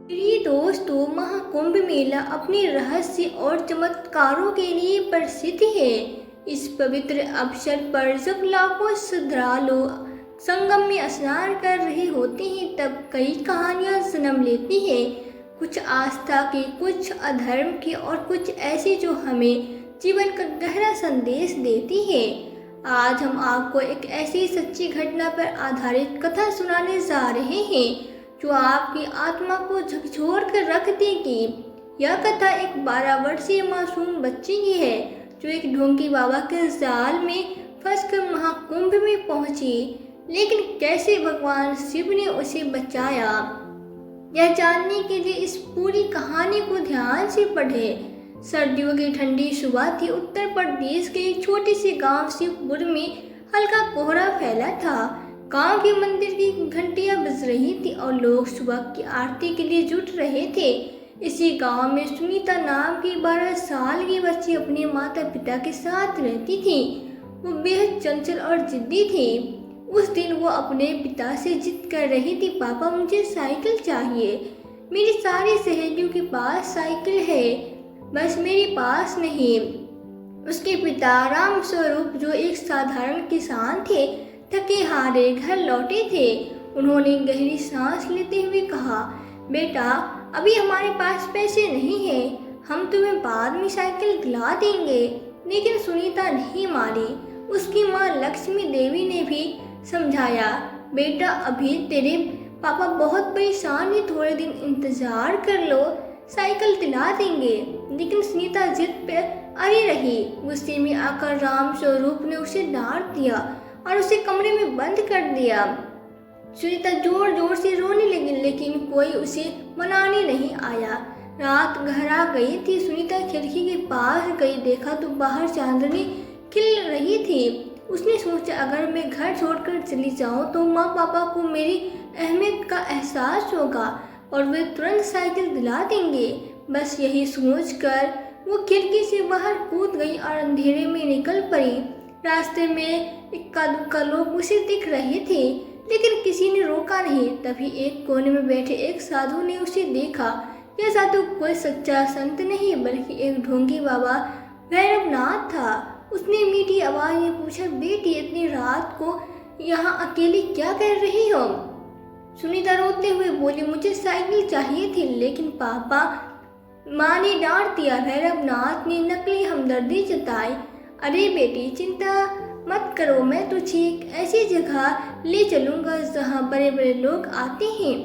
प्रिय दोस्तों, महाकुंभ मेला अपने रहस्य और चमत्कारों के लिए प्रसिद्ध है। इस पवित्र अवसर पर जब लाखों श्रद्धालु संगम में स्नान कर रहे होते हैं, तब कई कहानियां जन्म लेती हैं। कुछ आस्था की, कुछ अधर्म की और कुछ ऐसी जो हमें जीवन का गहरा संदेश देती है। आज हम आपको एक ऐसी सच्ची घटना पर आधारित कथा सुनाने जा रहे हैं जो आपकी आत्मा को झकझोर कर रख देगी। यह कथा एक 12 वर्षीय मासूम बच्ची की है जो एक ढोंगी बाबा के जाल में फंसकर महाकुंभ में पहुंची, लेकिन कैसे भगवान शिव ने उसे बचाया। यह जानने के लिए इस पूरी कहानी को ध्यान से पढ़ें। सर्दियों की ठंडी सुबह थी। उत्तर प्रदेश के एक छोटे से गांव शिवपुर में हल्का कोहरा फैला था। गांव के मंदिर की घंटियां बज रही थी और लोग सुबह की आरती के लिए जुट रहे थे। इसी गांव में सुनीता नाम की 12 साल की बच्ची अपने माता पिता के साथ रहती थी। वो बेहद चंचल और जिद्दी थी। उस दिन वो अपने पिता से जिद कर रही थी, पापा मुझे साइकिल चाहिए। मेरी सारी सहेलियों के पास साइकिल है, बस मेरे पास नहीं। उसके पिता राम स्वरूप, जो एक साधारण किसान थे, थके हारे घर लौटे थे। उन्होंने गहरी सांस लेते हुए कहा, बेटा अभी हमारे पास पैसे नहीं हैं, हम तुम्हें बाद में साइकिल दिला देंगे। लेकिन सुनीता नहीं मानी। उसकी माँ लक्ष्मी देवी ने भी समझाया, बेटा अभी तेरे पापा बहुत परेशान हैं, थोड़े दिन इंतजार कर लो, साइकिल दिला देंगे। लेकिन सुनीता जिद पे अड़ी रही। गुस्से में आकर राम स्वरूप ने उसे डांट दिया और उसे कमरे में बंद कर दिया। सुनीता जोर जोर से रोने लगी, लेकिन कोई उसे मनाने नहीं आया। रात गहरा गई थी। सुनीता खिड़की के पास गई, देखा तो बाहर चांदनी खिल रही थी। उसने सोचा, अगर मैं घर छोड़कर चली जाऊं तो माँ पापा को मेरी अहमियत का एहसास होगा और वे तुरंत साइकिल दिला देंगे। बस यही सोचकर वो खिड़की से बाहर कूद गई और अंधेरे में निकल पड़ी। रास्ते में इक्का दुक्का लोग उसे दिख रहे थे, लेकिन किसी ने रोका नहीं। तभी एक कोने में बैठे एक साधु ने उसे देखा। यह साधु कोई सच्चा संत नहीं, बल्कि एक ढोंगी बाबा भैरवनाथ था। उसने मीठी आवाज में पूछा, बेटी इतनी रात को यहाँ अकेली क्या कर रही हो? सुनीता रोते हुए बोली, मुझे साइकिल चाहिए थी, लेकिन पापा माँ ने डांट दिया। भैरवनाथ ने नकली हमदर्दी जताई, अरे बेटी चिंता मत करो, मैं तुझे एक ऐसी जगह ले चलूंगा जहाँ बड़े बड़े लोग आते हैं।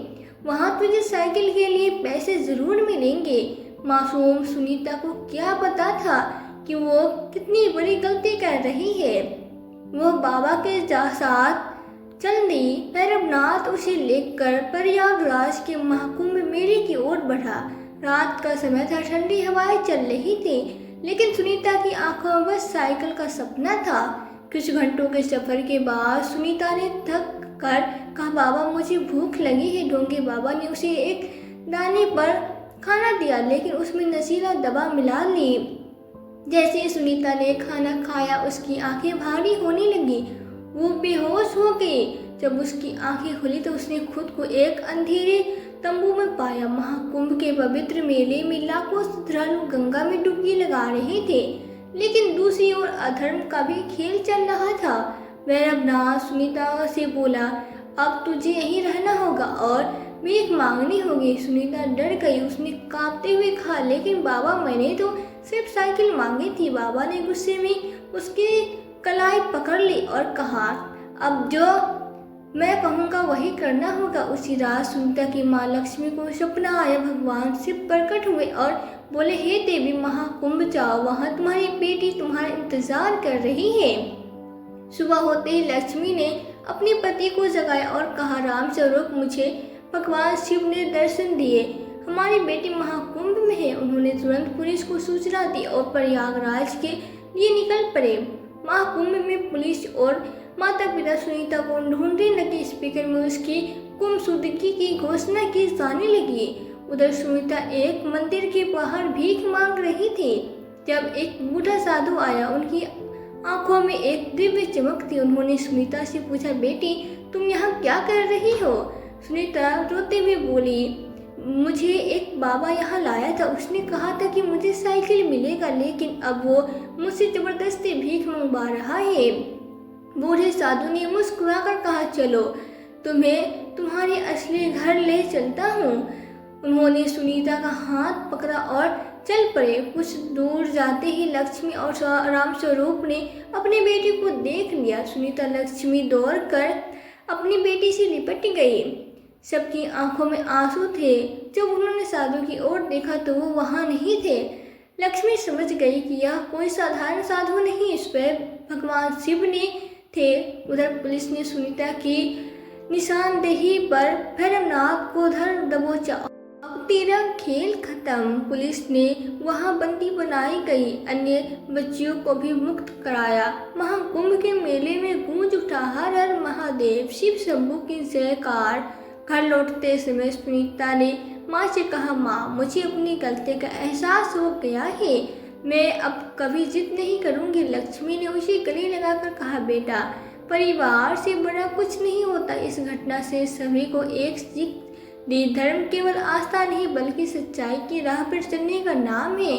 वहाँ तुझे साइकिल के लिए पैसे जरूर मिलेंगे। मासूम सुनीता को क्या पता था कि वो कितनी बड़ी गलती कर रही है। वो बाबा के साथ चल दी। भैरवनाथ उसे लेकर प्रयागराज के महाकुंभ मेले की ओर बढ़ा। रात का समय था, ठंडी हवाएं चल रही थी, लेकिन सुनीता की आंखों में बस साइकिल का सपना था। कुछ घंटों के सफर के बाद सुनीता ने थक कर कहा, बाबा मुझे भूख लगी है। ढोंगे बाबा ने उसे एक दाने पर खाना दिया, लेकिन उसमें नशीला दवा मिला ली। जैसे सुनीता ने खाना खाया, उसकी आंखें भारी होने लगी। वो बेहोश हो गई। जब उसकी आंखें खुली तो उसने खुद को एक अंधेरे तंबू में पाया। महाकुंभ के पवित्र मेले में लाखों श्रद्धालु गंगा में डुबकी लगा रहे थे, लेकिन दूसरी ओर अधर्म का भी खेल चल रहा था। भैरवनाथ सुनीता से बोला, अब तुझे यहीं रहना होगा और भीख मांगनी होगी। सुनीता डर गई। उसने कांपते हुए कहा, लेकिन बाबा मैंने तो सिर्फ साइकिल मांगी थी। बाबा ने गुस्से में उसकी कलाई पकड़ ली और कहा, अब जो मैं कहूँगा वही करना होगा। उसी रात सुनीता की माँ लक्ष्मी को सपना आया। भगवान शिव प्रकट हुए और बोले, हे देवी महाकुंभ जाओ, वहाँ तुम्हारी बेटी तुम्हारा इंतजार कर रही है। सुबह होते ही लक्ष्मी ने अपने पति को जगाया और कहा, राम स्वरूप मुझे भगवान शिव ने दर्शन दिए, हमारी बेटी महाकुंभ में है। उन्होंने तुरंत पुलिस को सूचना दी और प्रयागराज के लिए निकल पड़े। महाकुंभ में पुलिस और माता पिता सुनीता को ढूंढने लगे। स्पीकर में उसकी गुमशुदगी की घोषणा की जाने लगी। उधर सुनीता एक मंदिर के बाहर भीख मांग रही थी, जब एक बूढ़ा साधु आया। उनकी आंखों में एक दिव्य चमक थी। उन्होंने सुनीता से पूछा, बेटी तुम यहाँ क्या कर रही हो? सुनीता रोते हुए बोली, मुझे एक बाबा यहाँ लाया था। उसने कहा था कि मुझे साइकिल मिलेगा, लेकिन अब वो मुझसे ज़बरदस्ती भीख मंगवा रहा है। बूढ़े साधु ने मुस्कुराकर कहा, चलो तुम्हें तुम्हारे असली घर ले चलता हूँ। उन्होंने सुनीता का हाथ पकड़ा और चल पड़े। कुछ दूर जाते ही लक्ष्मी और रामस्वरूप ने अपनी बेटी को देख लिया। सुनीता लक्ष्मी दौड़कर अपनी बेटी से लिपट गई। सबकी आंखों में आंसू थे। जब उन्होंने साधु की ओर देखा तो वो वहाँ नहीं थे। लक्ष्मी समझ गई कि यह कोई साधारण साधु नहीं, इस पर भगवान शिव ने थे। उधर पुलिस ने सुनीता की निशानदेही पर भैरवनाथ को धर दबोचा। अब तेरा खेल खत्म। पुलिस ने वहां बंदी बनाई गई। अन्य बच्चियों को भी मुक्त कराया। महाकुंभ के मेले में गूंज उठा हर हर महादेव, शिव शंभू की जयकार। घर लौटते समय सुनीता ने माँ से कहा, माँ मुझे अपनी गलती का एहसास हो गया है, मैं अब कभी जिद नहीं करूँगी। लक्ष्मी ने उसे गले लगाकर कहा, बेटा परिवार से बड़ा कुछ नहीं होता। इस घटना से सभी को एक सीख दी, धर्म केवल आस्था नहीं बल्कि सच्चाई की राह पर चलने का नाम है।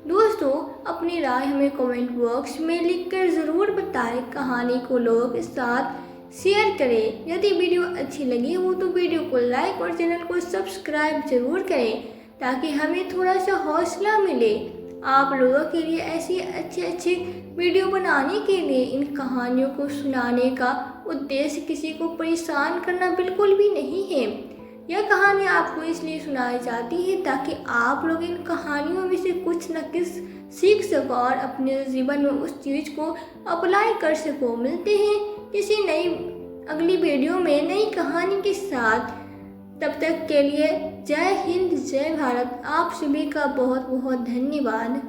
दोस्तों अपनी राय हमें कमेंट बॉक्स में लिखकर ज़रूर बताएं। कहानी को लोगों के साथ शेयर करें। यदि वीडियो अच्छी लगी हो तो वीडियो को लाइक और चैनल को सब्सक्राइब जरूर करें ताकि हमें थोड़ा सा हौसला मिले। आप लोगों के लिए ऐसी अच्छे वीडियो बनाने के लिए। इन कहानियों को सुनाने का उद्देश्य किसी को परेशान करना बिल्कुल भी नहीं है। यह कहानी आपको इसलिए सुनाई जाती है ताकि आप लोग इन कहानियों में से कुछ न कुछ सीख सको और अपने जीवन में उस चीज़ को अप्लाई कर सको। मिलते हैं किसी नई अगली वीडियो में नई कहानी के साथ। तब तक के लिए जय हिंद, जय भारत। आप सभी का बहुत बहुत धन्यवाद।